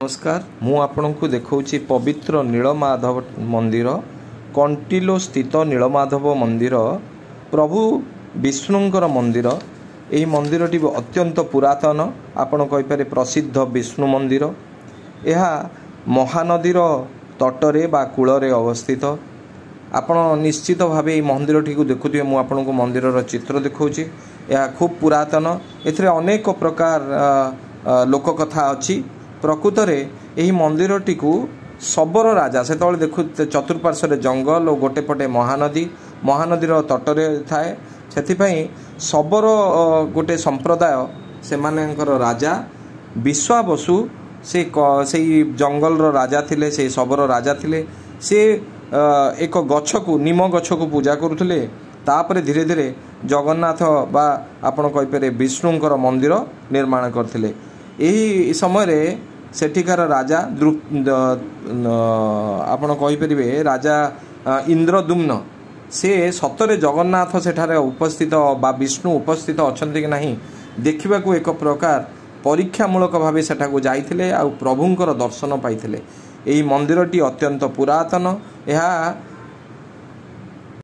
नमस्कार मु आपनको देखौछि पवित्र नीलमाधव मंदिर कंटिलो स्थित नीलमाधव मंदिर प्रभु विष्णुंकर मंदिर। यही मंदिरटी अत्यंत पुरातन आपण कहिपारे प्रसिद्ध विष्णु मंदिर। यह महानदीर तटरे बा कूलरे अवस्थित। आपण निश्चित भाव ये मंदिर टी देखुए मु आपनको मंदिर चित्र देखौछि। यह खूब पुरातन एथिरे अनेक प्रकार लोककथा अच्छी। प्रकृत में यही मंदिरटी को शबर राजा से देखु चतुर्पार्श्व जंगल और गोटे पटे महानदीर तटरे थाए से शबर गोटे संप्रदाय से राजा विश्वावसु से जंगल राजा थिले से शबर राजा थिले से एक गछ को निम गछ को पूजा करुले। तापर धीरे धीरे जगन्नाथ बा आपण कहिपारे विष्णुंकर मंदिर निर्माण करथिले। यही समय सेठिकार राजा आपण कहिपारे राजा इंद्रदुम्न से सतरे जगन्नाथ सेठारे उपस्थित बा विष्णु उपस्थित अछंती कि नहीं देखा एक प्रकार परीक्षामूलक भाव सेठाकू जाइथिले आ प्रभुंकर दर्शन पाइथिले। यही मंदिरटी अत्यंत पुरातन। यह